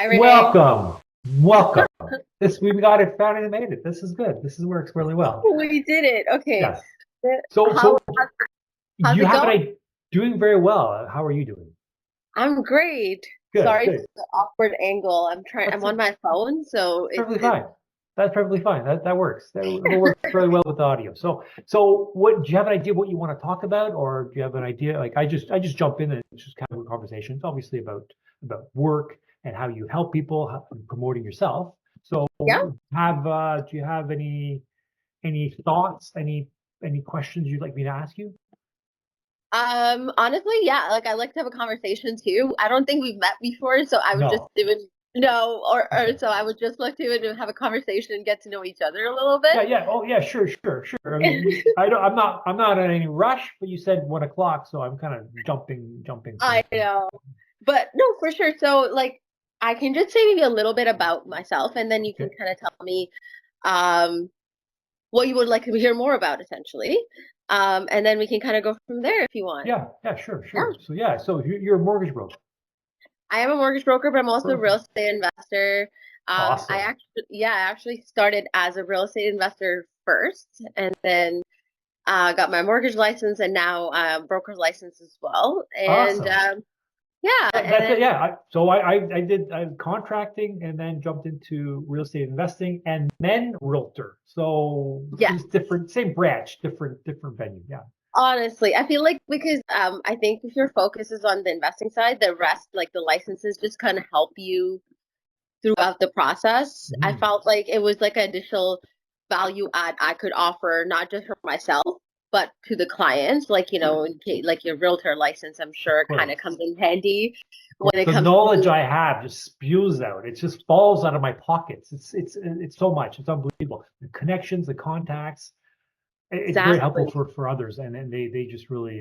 Hi, Renee. Welcome. Welcome. We got it, found it and made it. This is good. Works really well. We did it. Okay. Yes. So How so how's you it have an going? idea, doing very well. How are you doing? I'm great. Good, Sorry for good. the awkward angle. I'm That's on my phone, so That's perfectly fine. That's perfectly fine. That works. That will work really well with the audio. So what do you have an idea what you want to talk about, or do you have an idea? Like I just jump in and it's just kind of a conversation. It's obviously about work and how you help people, promoting yourself. So yeah. do you have any thoughts, any questions you'd like me to ask you? Honestly, yeah. Like I like to have a conversation too. I don't think we've met before, so I would just No. even no, or Okay. so I would just like to even have a conversation and get to know each other a little bit. Yeah, yeah. Oh, yeah. Sure. I mean, I don't. I'm not in any rush. But you said 1 o'clock, so I'm kind of jumping I from. know, but no, for sure. So like, I can just say maybe a little bit about myself, and then you can Okay. kind of tell me, um, what you would like to hear more about, essentially. And then we can kind of go from there if you want. Yeah. Yeah. Sure. So you're a mortgage broker. I am a mortgage broker, but I'm also a real Perfect. estate investor. Awesome. I actually started as a real estate investor first, and then got my mortgage license, and now broker's license as well. And Awesome. yeah, and That's it. then Yeah. I did contracting and then jumped into real estate investing and then realtor. So yeah, just different, same branch, different venue. Yeah. honestly, I feel like because I think if your focus is on the investing side, the rest, like the licenses, just kind of help you throughout the process. I Mhm. felt like it was like an additional value add I could offer, not just for myself, but to the clients. Like, like your realtor license, I'm Of sure it kind course. of comes in handy Of when course. it The comes knowledge to. I have just spews out. It just falls out of my pockets. It's so much. It's unbelievable. The connections, the contacts. It's very helpful Exactly. for others, and they just really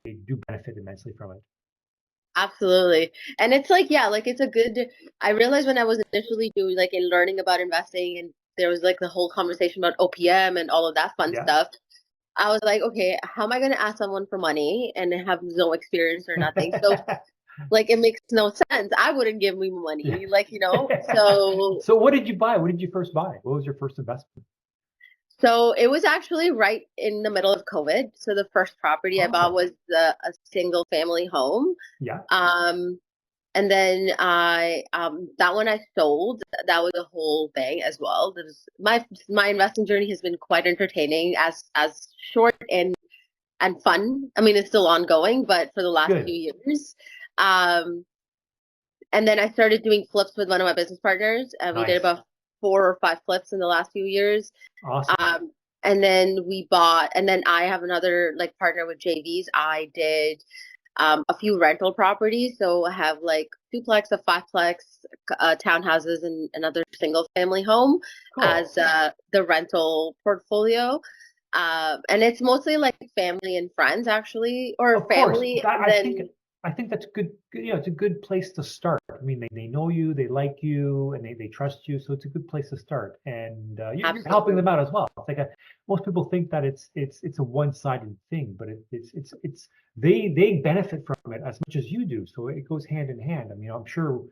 they do benefit immensely from it. Absolutely. And it's like, yeah, like it's a good, I realized when I was initially doing like in learning about investing and there was like the whole conversation about OPM and all of that fun Yeah. stuff. I was like, okay, how am I going to ask someone for money and have no experience or nothing? So like it makes no sense. I wouldn't give me Yeah. money, like, So So what did you buy? What did you first buy? What was your first investment? so it was actually right in the middle of COVID. So the first property I bought Awesome. was a single family home. Yeah. Um and then I that one I sold. That was a whole thing as well. There's my investing journey has been quite entertaining as short and fun. I mean, it's still ongoing, but for the last Good. few years. Um And then I started doing flips with one of my business partners. We did Nice. about 4 or 5 flips in the last few years. Awesome. And then we bought, and then I have another like partner with JVs. I did a few rental properties. So I have like duplex, a fiveplex, townhouses, and another single family home Cool. as the rental portfolio. And it's mostly like family and friends, actually, or Of course. family, That and then I think that's good. It's a good place to start. I mean, they know you, they like you, and they trust you. So it's a good place to start. And you're helping absolutely. them out as well. It's like most people think that it's a one-sided thing, but it's they benefit from it as much as you do. So it goes hand in hand. I mean, I'm sure.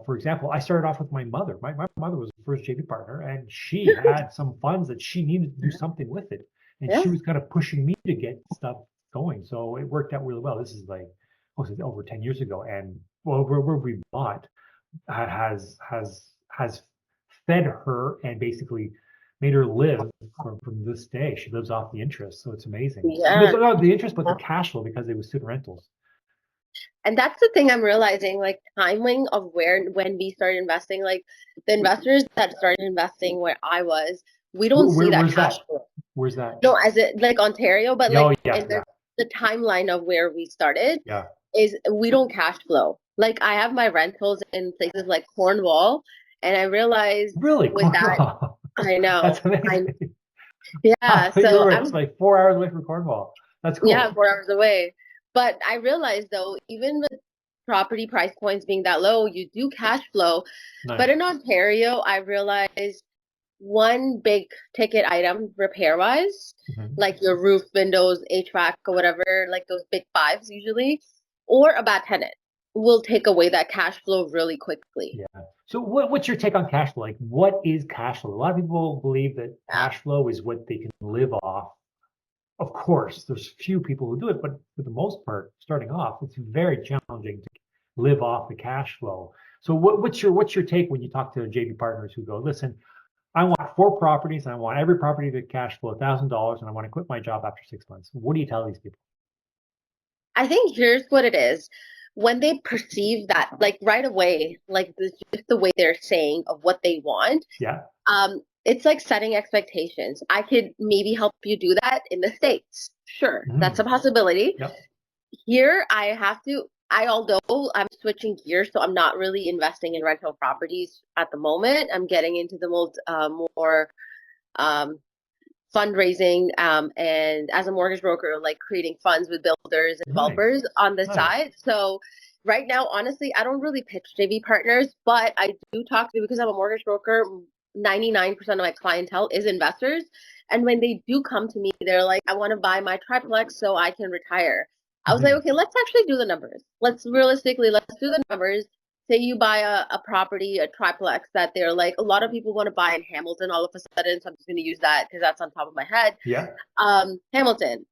For example, I started off with my mother. My mother was the first JV partner, and she had some funds that she needed to do something with it, and Yeah. she was kind of pushing me to get stuff going. So it worked out really well. This is like, what was it, over 10 years ago. And well, where we bought has fed her and basically made her live from this day. She lives off the interest. So it's amazing. It's Yeah. not the interest, but the cash flow because it was student rentals. And that's the thing I'm realizing, like timing of when we started investing, like the investors that started investing where I was, we don't see that Where's cash that? flow. Where's that? No, as it like Ontario, but Oh, like yeah, in yeah, the timeline of where we started yeah. is we don't cash flow. Like I have my rentals in places like Cornwall, and I realized Really? with that, Cornwall. I know, That's amazing. yeah. Wow, you So were I'm like 4 hours away from Cornwall. That's yeah, cool. 4 hours away. But I realized though, even with property price points being that low, you do cash flow. But Nice. in Ontario, I realized one big ticket item repair wise, Mhm. like your roof, windows, HVAC, or whatever, like those big fives usually, or a bad tenant. will take away that cash flow really quickly. Yeah. So what's your take on cash flow? Like, what is cash flow? A lot of people believe that Yeah. cash flow is what they can live off. Of course, there's few people who do it, but for the most part, starting off, it's very challenging to live off the cash flow. So what's your take when you talk to JV partners who go, listen, I want 4 properties and I want every property to cash flow $1,000 and I want to quit my job after 6 months. What do you tell these people? I think here's what it is. When they perceive that, like right away, like this, just the way they're saying of what they want, Yeah. it's like setting expectations. I could maybe help you do that in the States. Sure, that's a possibility. Yep. Here, although I'm switching gears, so I'm not really investing in rental properties at the moment. I'm getting into the more um, fundraising and as a mortgage broker, like creating funds with builders and Nice. developers on the Nice. side. So right now, honestly, I don't really pitch JV partners, but I do talk to, because I'm a mortgage broker, 99% of my clientele is investors. And when they do come to me, they're like, I want to buy my triplex so I can retire. I was like, okay, let's actually do the numbers. Let's do the numbers. Say you buy a property, a triplex that they're like, a lot of people want to buy in Hamilton all of a sudden. So I'm just going to use that because that's on top of my head. Yeah. Hamilton.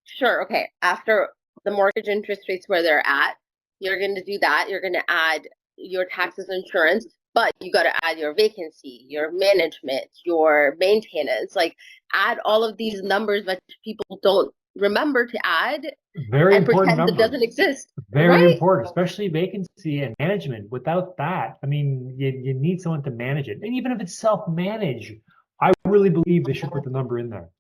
Sure. Okay. After the mortgage interest rates where they're at, you're going to do that. You're going to add your taxes, insurance, but you got to add your vacancy, your management, your maintenance, like add all of these numbers that people don't remember to add Very and important pretend it numbers. doesn't exist. Very Right? important, especially vacancy and management. Without that, I mean, you need someone to manage it. And even if it's self-managed, I really believe they should put the number in there.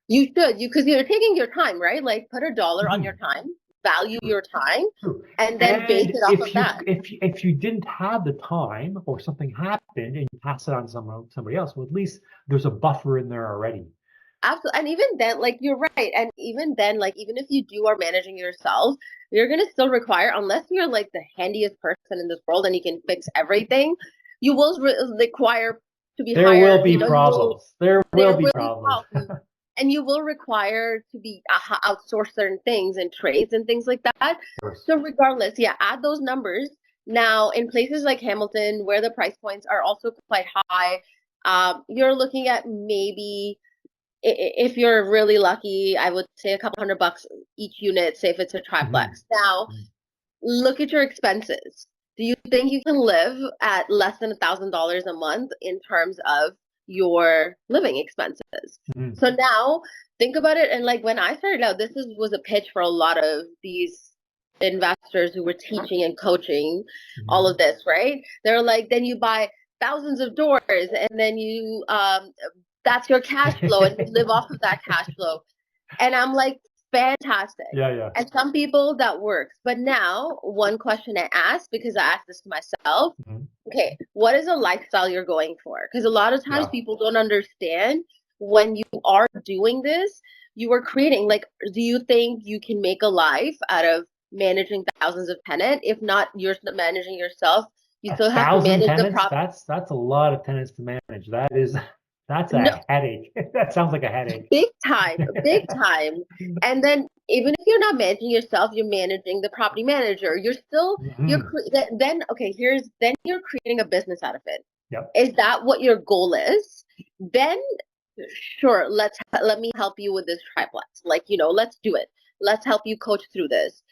You should, because you're taking your time, right? Like put $1 on your time, value your time, True. and then base it off of that. If you didn't have the time or something happened and you pass it on to somebody else, well, at least there's a buffer in there already. Absolutely. And even then, like you're right. And even then, like even if you are managing yourself, you're gonna still require, unless you're like the handiest person in this world and you can fix everything, you will require to be There hired. will be problems. There will be problems. And you will require to be outsource certain things and trades and things like that. So regardless, yeah, add those numbers. Now, in places like Hamilton, where the price points are also quite high, you're looking at maybe, if you're really lucky, I would say a couple $100 each unit, say if it's a triplex. Now, look at your expenses. Do you think you can live at less than $1,000 a month in terms of your living expenses? So now think about it. And like when I started out, was a pitch for a lot of these investors who were teaching and coaching all of this, right? They're like, then you buy thousands of doors and then you that's your cash flow and you live off of that cash flow. And I'm like, fantastic. Yeah. And some people that works. But now, one question I ask, because I asked this to myself, okay, what is a lifestyle you're going for? Because a lot of times people don't understand when you are doing this, you are creating, like, do you think you can make a life out of managing thousands of tenants? If not, you're managing yourself. You still have to manage the property. That's a lot of tenants to manage. That's a headache. That sounds like a headache. Big time. And then even if you're not managing yourself, you're managing the property manager. You're still then you're creating a business out of it. Yep. Is that what your goal is? Then sure, let me help you with this triplex. Like, let's do it. Let's help you coach through this.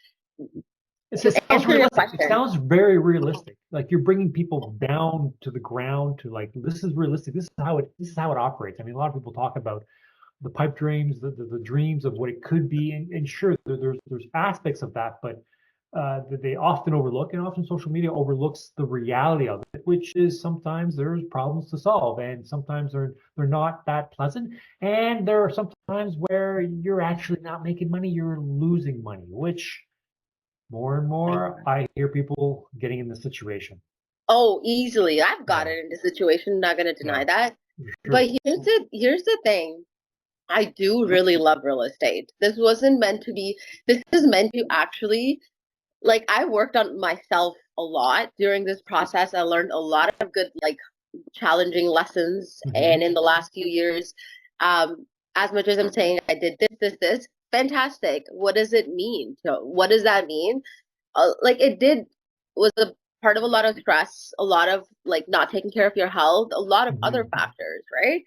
It sounds realistic. It sounds very realistic. Like you're bringing people down to the ground to like, this is realistic. This is how it operates. I mean, a lot of people talk about the pipe dreams, the dreams of what it could be, and sure, there's aspects of that, but that they often overlook, and often social media overlooks the reality of it, which is sometimes there's problems to solve, and sometimes they're not that pleasant, and there are sometimes where you're actually not making money, you're losing money, which more and more I hear people getting in this situation. Oh, easily. I've gotten in this situation, not going to deny that. Sure. But here's the thing. I do really love real estate. This is meant to actually, like, I worked on myself a lot during this process. I learned a lot of good, like, challenging lessons. And in the last few years, as much as I'm saying I did this, fantastic. What does it mean? So what does that mean? like it did was a part of a lot of stress, a lot of like not taking care of your health, a lot of other Hmm. factors, right?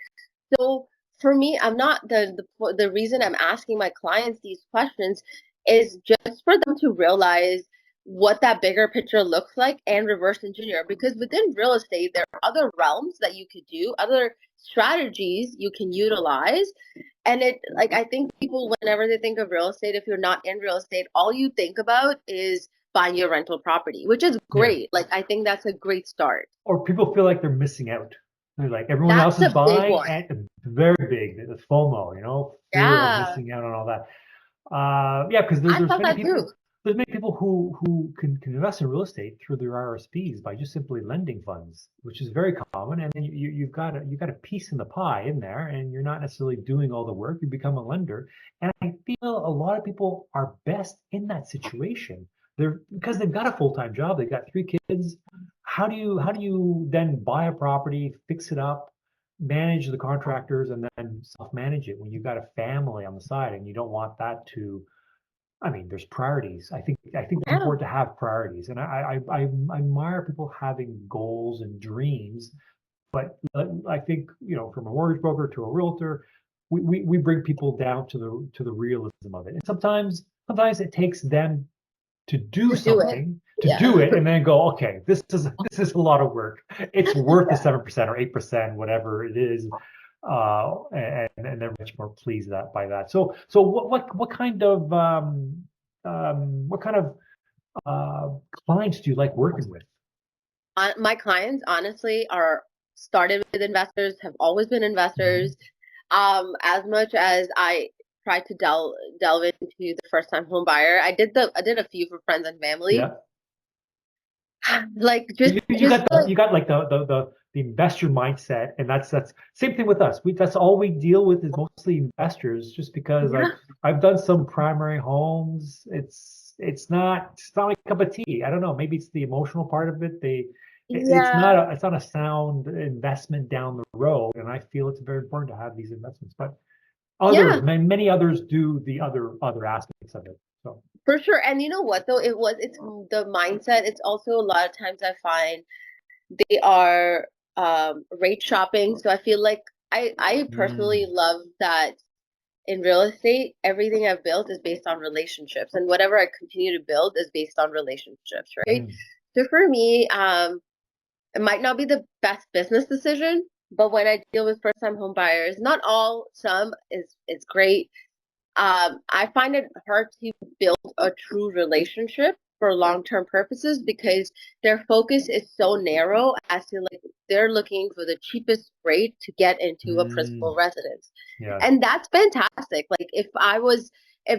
So for me, I'm not the reason I'm asking my clients these questions is just for them to realize what that bigger picture looks like and reverse engineer, because within real estate there are other realms that you could do, other strategies you can utilize. And it, like, I think people, whenever they think of real estate, if you're not in real estate, all you think about is buying your rental property, which is Yeah. great. Like, I think that's a great start. Or people feel like they're missing out. They're like, everyone That's else is a big buying, one. and very big, the FOMO, fear of Yeah, missing out on all that. Yeah, because I there's felt many that people. too. There's many people who can invest in real estate through their RSPs by just simply lending funds, which is very common. And then you've got a piece in the pie in there, and you're not necessarily doing all the work. You become a lender, and I feel a lot of people are best in that situation. They're because they've got a full-time job, they've got 3 kids. How do you then buy a property, fix it up, manage the contractors, and then self-manage it when you've got a family on the side and you don't want that to. I mean, there's priorities. I think it's Yeah. important to have priorities, and I admire people having goals and dreams. But I think from a mortgage broker to a realtor, we bring people down to the realism of it. And sometimes it takes them to do To do it. something, to Yeah. do it, and then go, okay, this is a lot of work. It's worth the 7% or 8%, whatever it is, and they're much more pleased by that. So what kind of clients do you like working with? My clients honestly are started with investors, have always been Mhm. investors. As much as I try to delve into the first time home buyer, I did a few for friends and family. Yeah. Like You just got like like the investor mindset, and that's same thing with us. That's all we deal with is mostly investors, just because yeah, I've done some primary homes. It's not my cup of tea. I don't know. Maybe it's the emotional part of it. yeah, It's not a sound investment down the road, and I feel it's very important to have these investments. But yeah, many others do the other aspects of it. So. for sure. And you know what though? It's the mindset. It's also a lot of times I find they are rate shopping. So I feel like I personally Mm, love that in real estate, everything I've built is based on relationships, and whatever I continue to build is based on relationships, right? mm, So for me, it might not be the best business decision, but when I deal with first time home buyers, not all, some is great. I find it hard to build a true relationship for long-term purposes because their focus is so narrow as to like they're looking for the cheapest rate to get into a mm, principal residence. yeah. And that's fantastic. Like if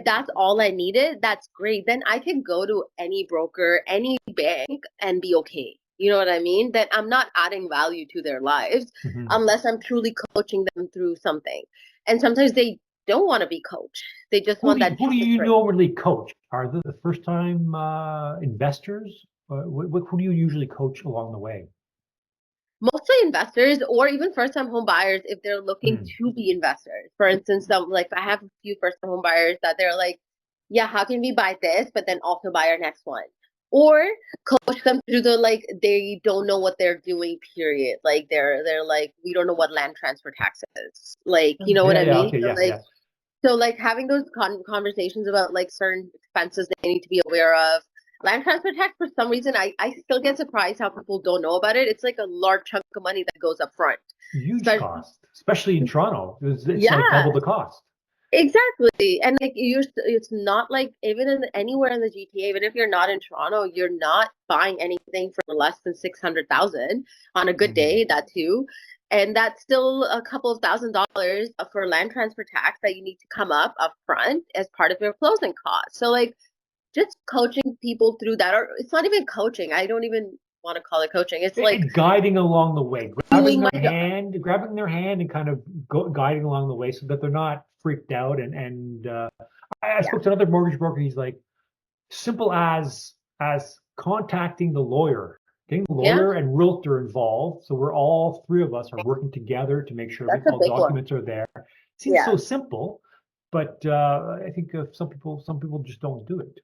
that's all I needed, that's great. Then I can go to any broker, any bank and be okay. You know what I mean? That I'm not adding value to their lives Mhm. unless I'm truly coaching them through something. And sometimes they don't want to be coached. They just Who want do you, that who do cheapest you rate. normally coach? Are the first time investors? Who do you usually coach along the way? Mostly investors or even first time home buyers if they're looking Mm. to be investors. For instance, some like I have a few first time home buyers that they're like, yeah, how can we buy this, but then also buy our next one? Or coach them through the like they don't know what they're doing, period. Like they're like, we don't know what land transfer tax is. Like, you know what Yeah, I yeah, mean? okay, So yeah, like yeah. having those conversations about like certain expenses they need to be aware of. Land transfer tax, for some reason, I still get surprised how people don't know about it. It's like a large chunk of money that goes up front. Huge Especially, cost, especially in Toronto. It's like yeah, double the cost. exactly. And like it's not like even in anywhere in the GTA, even if you're not in Toronto, you're not buying anything for less than 600,000 on a good Mm. day. That too, and that's still a couple of $1,000s for land transfer tax that you need to come up front as part of your closing costs. So like just coaching people through that, or it's not even coaching. I don't even want to call it coaching. It's like Guiding along the way, doing my job. grabbing their hand, and kind of guiding along the way so that they're not freaked out. And I Yeah. spoke to another mortgage broker. He's like, simple as contacting the lawyer, getting the Yeah. lawyer and realtor involved. So we're all 3 of us are working together to make sure That's a all big one. documents are there. Seems Yeah. so simple, but I think some people just don't do it.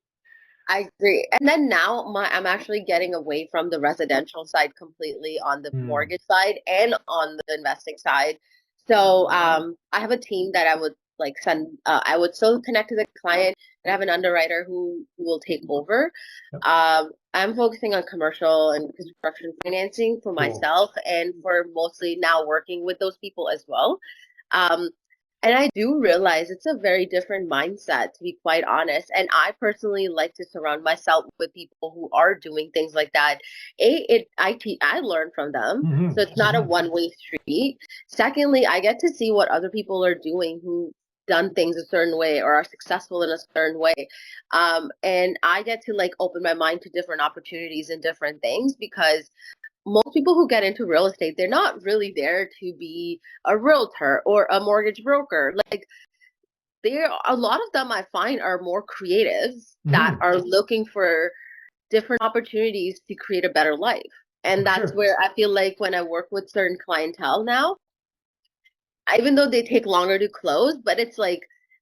I agree. And then now I'm actually getting away from the residential side completely on the Hmm. mortgage side and on the investing side. So I have a team that I would like send I would still connect to the client and I have an underwriter who will take over. Yep. I'm focusing on commercial and construction financing for Cool. myself and for mostly now working with those people as well. Um, and I do realize it's a very different mindset, to be quite honest. And I personally like to surround myself with people who are doing things like that. I learn from them, Hmm. so it's not a Hmm. one-way street. Secondly, I get to see what other people are doing who done things a certain way or are successful in a certain way. And I get to like open my mind to different opportunities and different things because most people who get into real estate, they're not really there to be a realtor or a mortgage broker. Like there, a lot of them I find are more creatives that Hmm. are looking for different opportunities to create a better life. And For that's sure. where I feel like when I work with certain clientele now, even though they take longer to close, but it's like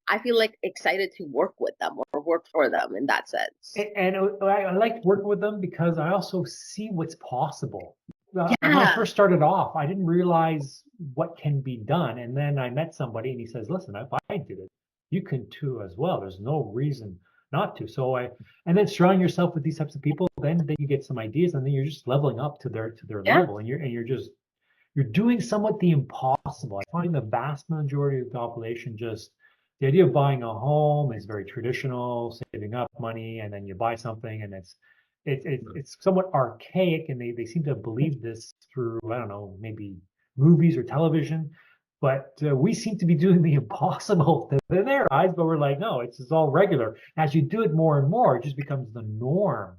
I feel like excited to work with them or work for them in that sense. And I like working with them because I also see what's possible. When I Yeah. first started off, I didn't realize what can be done. And then I met somebody and he says, listen, if I did it, you can too as well. There's no reason not to. And then surrounding yourself with these types of people, then you get some ideas and then you're just leveling up to their Yeah. level and you're doing somewhat the impossible. I find the vast majority of the population just the idea of buying a home is very traditional, saving up money, and then you buy something, and it's somewhat archaic, and they seem to believe this through I don't know maybe movies or television, but we seem to be doing the impossible in their eyes, but we're like no, it's all regular. As you do it more and more, it just becomes the norm.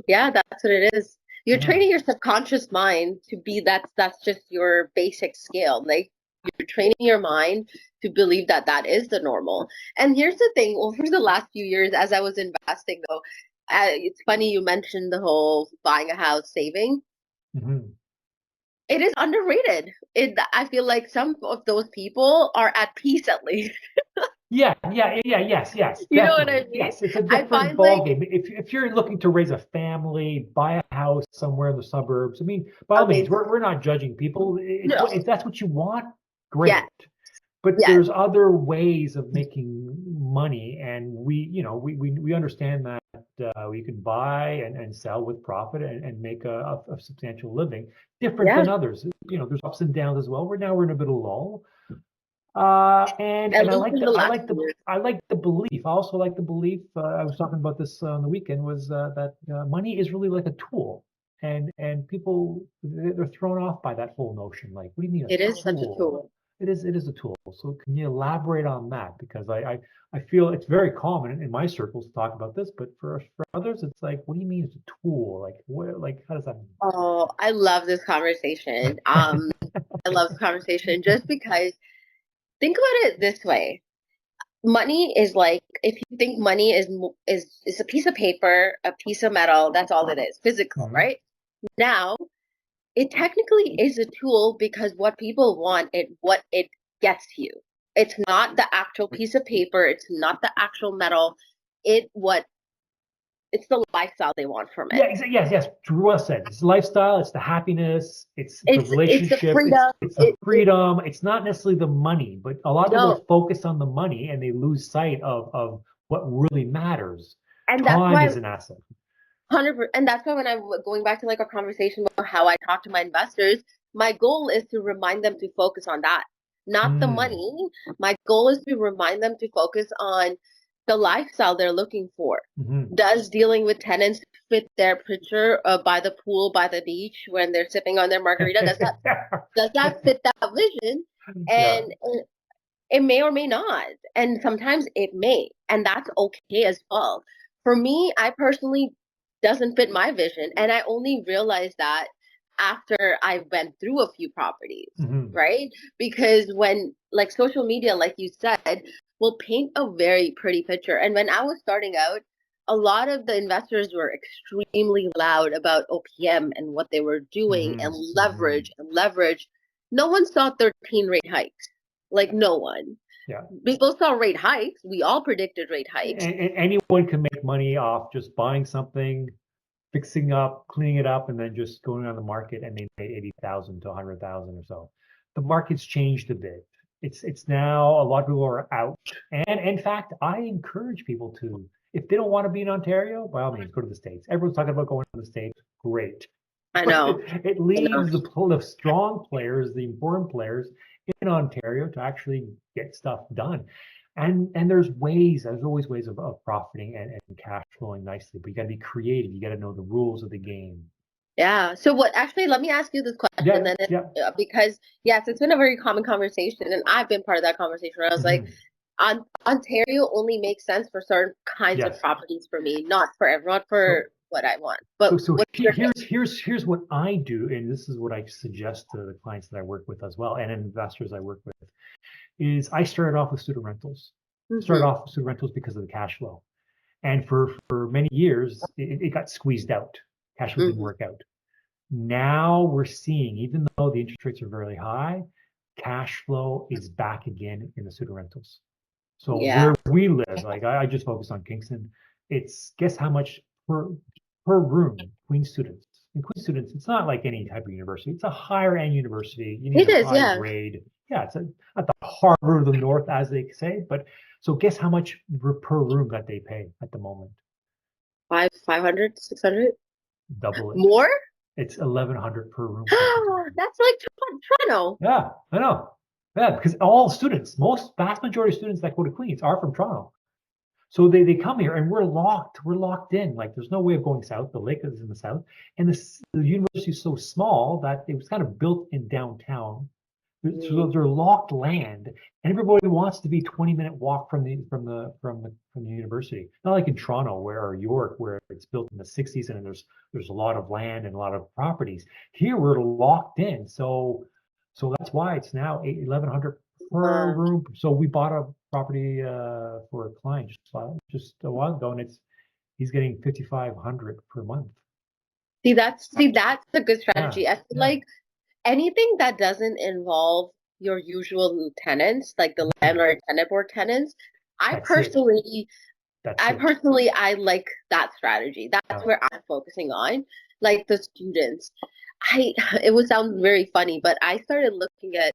Yeah, that's what it is. You're Yeah. training your subconscious mind to be that's just your basic skill. Like you're training your mind to believe that that is the normal. And here's the thing, over the last few years as I was investing though, it's funny you mentioned the whole buying a house saving. Hmm. It is underrated. I feel like some of those people are at peace at least. Yes, You know what I definitely. mean? Yes, it's a I different find ball like game. If you're looking to raise a family, buy a house somewhere in the suburbs, I mean, by all means, amazing. we're not judging people. No. If that's what you want, Yes, great. But yes. there's other ways of making money, and we understand that you can buy and sell with profit and make a substantial living, different Yeah. than others. There's ups and downs as well. We're in a bit of lull. At And I least like in the the I last like few the years. I like the belief. I also like the belief. I was talking about this on the weekend. Was that money is really like a tool, and people they're thrown off by that whole notion. Like, what do you mean It is a such a tool? tool. It is a tool. So can you elaborate on that? Because I feel it's very common in my circles to talk about this, but for others, it's like, what do you mean it's a tool? Like, what, like, how does that Oh, I love this conversation. I love this conversation just because think about it this way. Money is like if you think money is a piece of paper, a piece of metal, that's all it is, physical, mean? right? Now, it technically is a tool because what people want it what it gets you. It's not the actual piece of paper, it's not the actual metal. It what it's the lifestyle they want from it. Yes. Drew well said. It's the lifestyle. It's the happiness. It's the It's the relationship. It's freedom. it's the freedom. It's not necessarily the money, but a lot of people are No. focused on the money and they lose sight of what really matters. And that's Time why is an asset. 100%, and that's why when I'm going back to like a conversation about how I talk to my investors, my goal is to remind them to focus on that, not the Hmm. money. My goal is to remind them to focus on the lifestyle they're looking for. Hmm. Does dealing with tenants fit their picture by the pool, by the beach when they're sipping on their margarita? Does that fit that vision? Yeah. And it may or may not, and sometimes it may, and that's okay as well. For me, I personally doesn't fit my vision, and I only realized that after I went through a few properties, Hmm. right? Because when like social media, like you said, will paint a very pretty picture. And when I was starting out, a lot of the investors were extremely loud about OPM and what they were doing Hmm. and Hmm. leverage and leverage. No one saw 13 rate hikes, like no one. Yeah. People saw rate hikes. We all predicted rate hikes. And anyone can make money off just buying something, fixing up, cleaning it up, and then just going on the market, and they made 80,000 to 100,000 or so. The market's changed a bit. It's now a lot of people are out. And in fact, I encourage people to, if they don't want to be in Ontario, by all means, go to the States. Everyone's talking about going to the States. Great. I But know. it leaves the strong players, the important players in Ontario to actually get stuff done. And there's always ways of profiting and cash flowing nicely, but you got to be creative. You got to know the rules of the game. Yeah. So actually, let me ask you this question then, because yes, it's been a very common conversation, and I've been part of that conversation where I was like, Ontario only makes sense for certain kinds of properties for me, not for everyone, for what I want. But so here's what I do, and this is what I suggest to the clients that I work with as well, and investors I work with, is I started off with student rentals. Started off with student rentals because of the cash flow. And for many years, it got squeezed out. Cash flow didn't work out. Now we're seeing, even though the interest rates are very high, cash flow is back again in the student rentals. So where we live, like I just focus on Kingston, it's guess how much per room, Queen students. And Queen students, it's not like any type of university. It's a higher end university. You need a high grade. Yeah, it's at the Harvard of the North, as they say. But so guess how much per room that they pay at the moment? 500, 600? Double it. More? It's 1,100 per room. That's like Toronto. Yeah, I know. Yeah, because all students, vast majority of students that go to Queens are from Toronto. So they come here and we're locked in. Like there's no way of going south. The lake is in the south. And the university is so small that it was kind of built in downtown. So they're locked land, and everybody wants to be 20-minute walk from the university. Not like in Toronto or York, where it's built in the 60s and there's a lot of land and a lot of properties. Here we're locked in, so that's why it's now 1,100 per room. So we bought a property for a client just a while ago, and he's getting 5,500 per month. See, that's a good strategy. I feel like anything that doesn't involve your usual tenants, like the landlord tenant board tenants, I personally like that strategy. That's where I'm focusing on, like the students. It would sound very funny, but I started looking at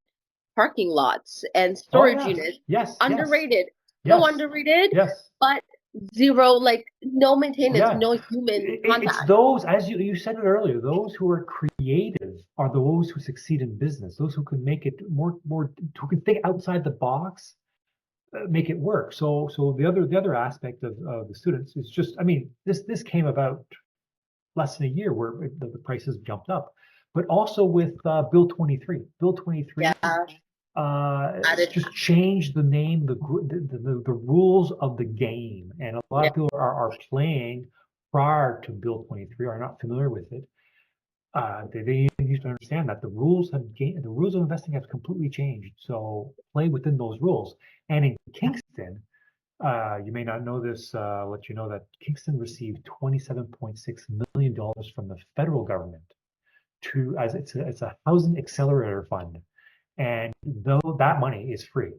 parking lots and storage units. Underrated. So underrated. But zero, like no maintenance, no human contact. It's those, as you said it earlier, those who are creative are those who succeed in business. Those who can make it more, who can think outside the box, make it work. So the other aspect of the students is just, I mean, this came about less than a year where the prices jumped up, but also with Bill 23. Bill 23. Just change the name, the rules of the game, and a lot of people are playing prior to Bill 23 are not familiar with it. They need to understand that the rules of investing have completely changed. So play within those rules. And in Kingston, you may not know this. Let you know that Kingston received $27.6 million from the federal government as it's a housing accelerator fund. And though that money is free,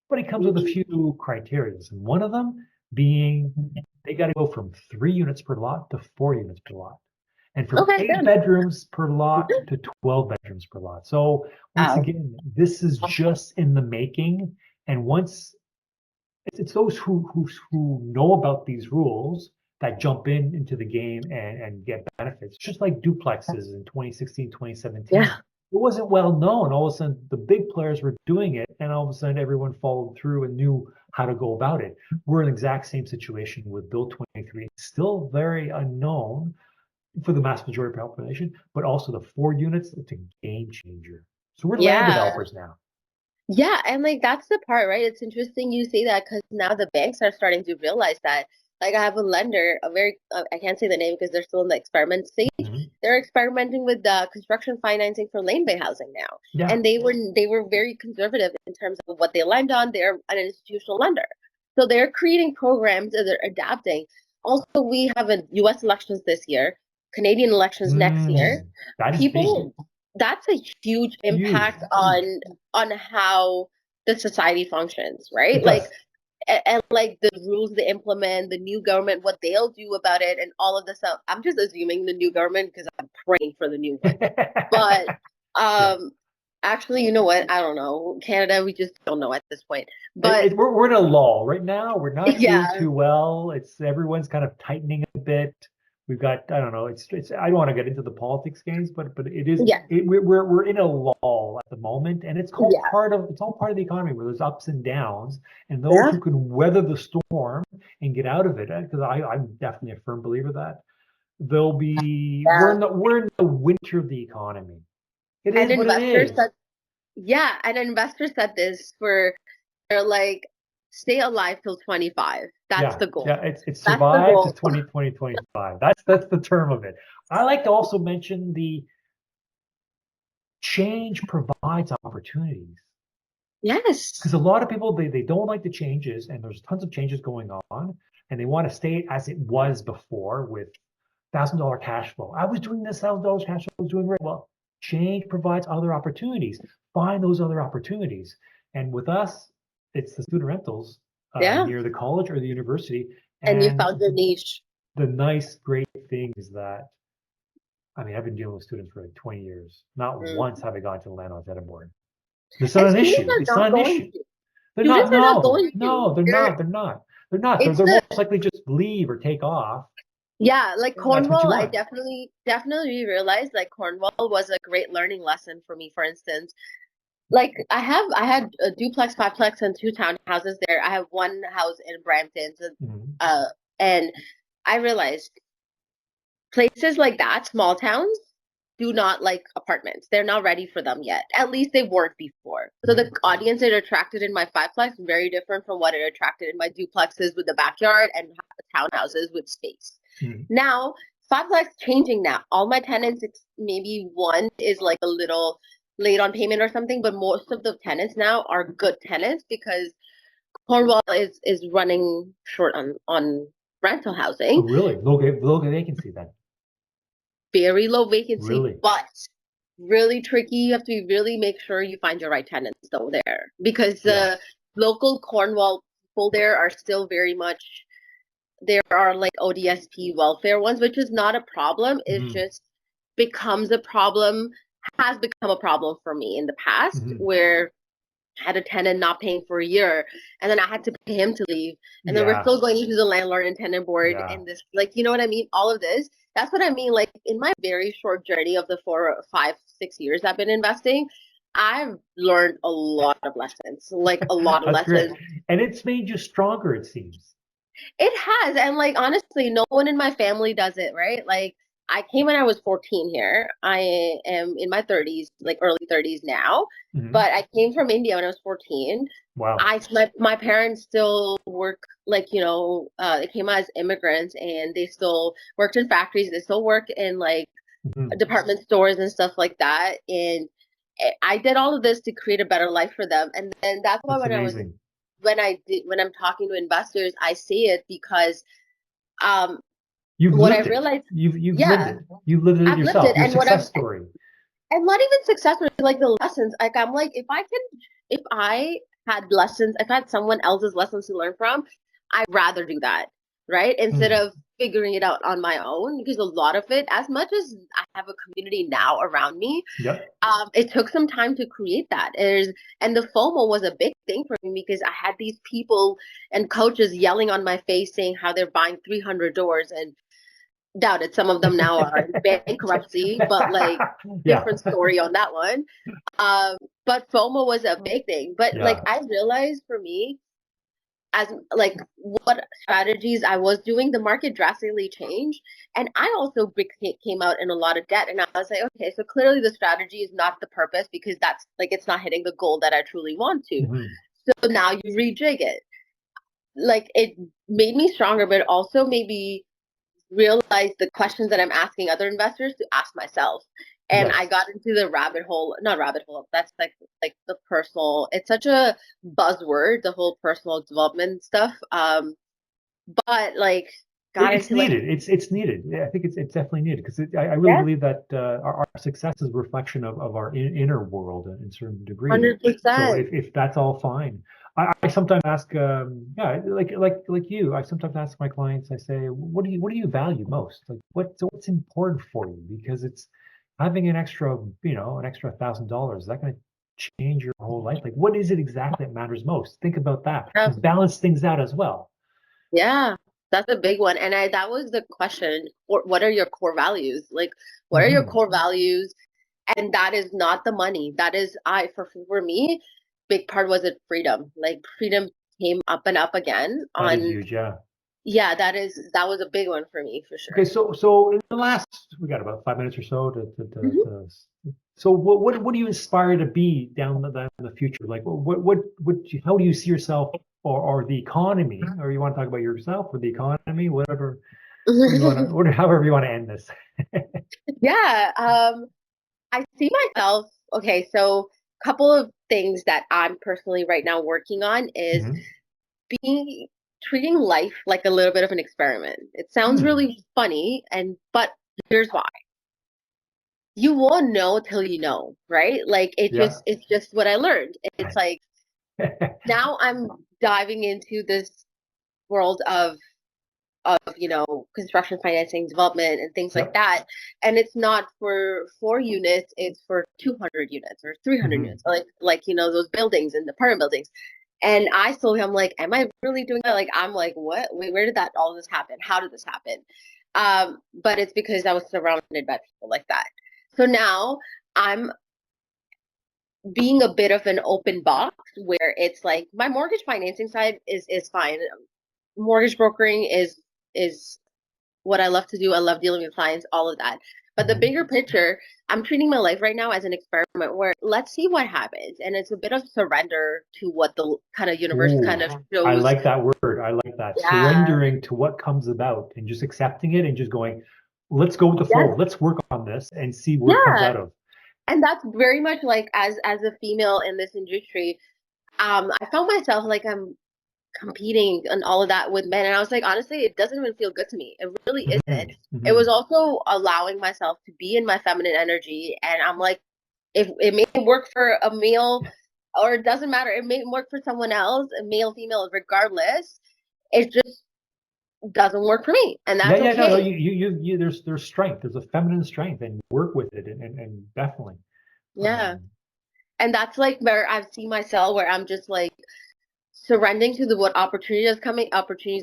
but it comes with a few criteria. And one of them being they got to go from 3 units per lot to 4 units per lot. And from 8 bedrooms per lot to 12 bedrooms per lot. So once again, this is just in the making. And once it's those who know about these rules that jump into the game and get benefits, just like duplexes in 2016, 2017. It wasn't well known. All of a sudden, the big players were doing it, and all of a sudden, everyone followed through and knew how to go about it. We're in the exact same situation with Bill 23. It's still very unknown for the mass majority population, but also the 4 units, it's a game changer. So we're land developers now. Yeah, and like that's the part, right? It's interesting you say that because now the banks are starting to realize that. Like I have a lender, I can't say the name because they're still in the experiment stage. They're experimenting with the construction financing for lane-based housing now. And they were very conservative in terms of what they lend on. They're an institutional lender. So they're creating programs that they're adapting. Also, we have US elections this year, Canadian elections next year. That's a huge impact on how the society functions, right? It does. And like the rules they implement, the new government, what they'll do about it, and all of this stuff. I'm just assuming the new government because I'm praying for the new one. But Yeah. actually, you know what? I don't know. Canada, we just don't know at this point. But We're in a lull right now. We're not doing yeah, too well. It's everyone's kind of tightening a bit. We've got, I don't know. It's I don't want to get into the politics games, but it is yeah, we're in a lull at the moment, and yeah, it's all part of the economy where there's ups and downs, and those yeah. who can weather the storm and get out of it, because I'm definitely a firm believer that there'll be Yeah. we're in the winter of the economy. It And is what it investors is. said, yeah, and investors said this for they're like, stay alive till 25. That's Yeah, the goal. yeah, it's That's the survive to goal. 2025. That's the term of it. I like to also mention the change provides opportunities Yes. because a lot of people they don't like the changes, and there's tons of changes going on, and they want to stay as it was before with $1,000 cash flow. I was doing this $1,000 cash flow, I was doing great. Well, change provides other opportunities. Find those other opportunities. And with us, it's the student rentals Yeah. near the college or the university. And you And found your niche. the nice, great thing is that, I mean, I've been dealing with students for like 20 years. Not Mm. once have I gone to the landlord's Edinburgh. It's not And an students issue. are It's not not an going issue. to. They're not. Students are not No, going to. no, they're They're not. They're not. They're not. it's They're the most likely just leave or take off. yeah, like That's what you Cornwall, I want. definitely realized like Cornwall was a great learning lesson for me, for instance. Like I had a duplex, fiveplex, and two townhouses there. I have one house in Brampton, so, Mhm. uh, and I realized places like that, small towns, do not like apartments. They're not ready for them yet. At least they weren't before. So the Mhm. audience it attracted in my fiveplex very different from what it attracted in my duplexes with the backyard and townhouses with space. Mhm. Now, fiveplex changing now. All my tenants, maybe one is like a little late on payment or something, but most of the tenants now are good tenants because Cornwall is running short on rental Oh, housing, really? Low vacancy then. very low vacancy, Really? but really tricky. You have to really make sure you find your right tenants though there because Yeah. the local Cornwall people there are still very much there are like ODSP welfare ones, which is not a problem. It Mhm. just becomes a problem, has become a problem for me in the past Mhm. where I had a tenant not paying for a year and then I had to pay him to leave. And then we're Yeah. still going into the landlord and tenant board Yeah. and this, like, you know what I mean? All of this. That's what I mean. Like in my very short journey of the 4, 5, 6 years I've been investing, I've learned a lot of lessons, like a lot of That's great. lessons. And it's made you stronger, it seems. It has. And like honestly, no one in my family does it, right? Like I came when I was 14 here. I am in my 30s, like early 30s now. Mhm. But I came from India when I was 14. Wow. My parents still work like, they came out as immigrants and they still worked in factories. They still work in like Mhm. department stores and stuff like that. And I did all of this to create a better life for them. And then that's why That's amazing. when I'm talking to investors, I say it because um, You've what I lived it. realized, You've lived yeah, it. You've lived it I've lived yourself. it, Your success story. and not even success with like the lessons. Like I'm like, if I had lessons, if I had someone else's lessons to learn from, I'd rather do that, right? Instead Hmm. of figuring it out on my own, because a lot of it, as much as I have a community now around me, Yep. it took some time to create that. And the FOMO was a big thing for me because I had these people and coaches yelling on my face saying how they're buying 300 doors and doubted some of them now are in bankruptcy, but like Yeah. different story on that one. Um, but FOMO was a big thing. But like Yeah. I realized for me, as like what strategies I was doing, the market drastically changed, and I also came out in a lot of debt. And I was like, okay, so clearly the strategy is not the purpose because that's like it's not hitting the goal that I truly want to. Mhm. So now you rejig it. Like it made me stronger, but also maybe realize the questions that I'm asking other investors to ask myself. And I Yes. got into the rabbit hole, not rabbit hole, that's like the personal, it's such a buzzword, the whole personal development stuff. But like got It's into like, needed. It's needed. Yeah, I think it's definitely needed because I really yeah, believe that our success is a reflection of our inner world in a certain degree. So 100%. if that's all fine, I sometimes ask, yeah, like you, I sometimes ask my clients. I say, what do you value most? Like what's important for you? Because it's having an extra, an extra $1,000. Is that going to change your whole life? Like what is it exactly that matters most? Think about that Yeah. and balance things out as well. Yeah, that's a big one. And that was the question. What are your core values? Like, what are your Hmm. core values? And that is not the money. That is, for me, big part was it freedom. Like freedom came up and up again That is on, huge. Yeah. yeah, that was a big one for me for Okay, sure. so in the last, we got about 5 minutes or so Mhm. so what do you aspire to be down in the future? Like how do you see yourself or the economy, or you want to talk about yourself or the economy, whatever you want to, however you want to end this. Yeah, I see myself. Okay, so couple of things that I'm personally right now working on is Mhm. being treating life like a little bit of an experiment. It sounds Hmm. really funny, but here's why. You won't know till you know, right? Like Yeah. it's just what I learned. It's like now I'm diving into this world of construction financing development and things like Yep. that, and it's not for 4 units, it's for 200 units or 300 Hmm. units, like those buildings and apartment buildings. And I'm like, am I really doing that? Like I'm like, what? Wait, where did that all this happen? How did this happen? But it's because I was surrounded by people like that. So now I'm being a bit of an open box where it's like my mortgage financing side is fine. Mortgage brokering is what I love to do. I love dealing with clients, all of that. But the Hmm. bigger picture, I'm treating my life right now as an experiment where let's see what happens. And it's a bit of surrender to what the kind of universe kind Ooh, of I shows. like that word. I like that. Yeah. Surrendering to what comes about and just accepting it and just going, let's go with the flow. Yes. Let's work on this and see where it comes Yeah. out of. And that's very much like as a female in this industry, I found myself like I'm competing and all of that with men. And I was like, honestly, it doesn't even feel good to me. It really isn't. Hmm. It Hmm. was also allowing myself to be in my feminine energy. And I'm like, if it may work for a male or it doesn't matter, it may work for someone else, a male, female, regardless. It just doesn't work for me. And Yeah, that's yeah, no, no. okay. There's strength. There's a feminine strength, and work with it, and definitely. Yeah. Um, And that's like where I've seen myself where I'm just like surrendering to the what opportunities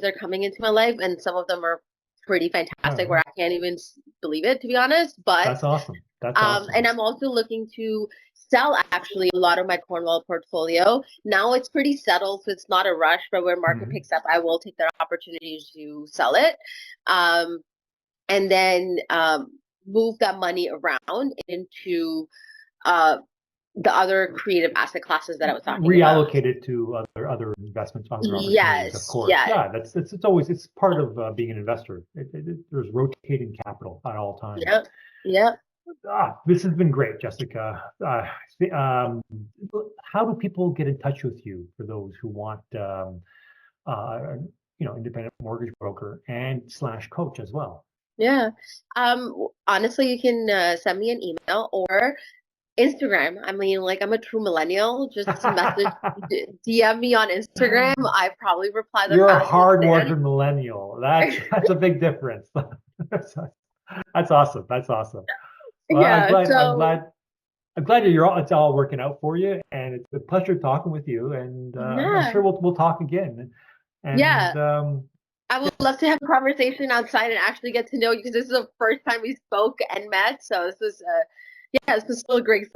are coming into my life, and some of them are pretty fantastic where oh, I can't even believe it, to be honest. But that's awesome. That's awesome. and I'm also looking to sell actually a lot of my Cornwall portfolio. Now it's pretty settled, so it's not a rush, but when market Hmm. picks up, I will take that opportunity to sell it. Um, and then move that money around into uh, the other creative asset classes that I was talking about. Reallocate it to other investments, other opportunities. Of Yes, course, yes, yeah. It's always it's part of being an investor. There's rotating capital at all times. yep, yep. This has been great, Jessica. Um, how do people get in touch with you for those who want, uh, independent mortgage broker and slash coach as well? Yeah. Honestly, you can send me an email or Instagram. I mean, like I'm a true millennial. Just message, DM me on Instagram. I probably reply the You're a fastest there. hard-working millennial. That's a big difference. That's awesome. That's awesome. Well, I'm Yeah. glad. I'm So glad. I'm glad it's all working out for you, and it's a pleasure talking with you. And I'm yeah, sure we'll talk again. yeah. And I would love to have a conversation outside and actually get to know you because this is the first time we spoke and met. So this was, yeah, this was still a great.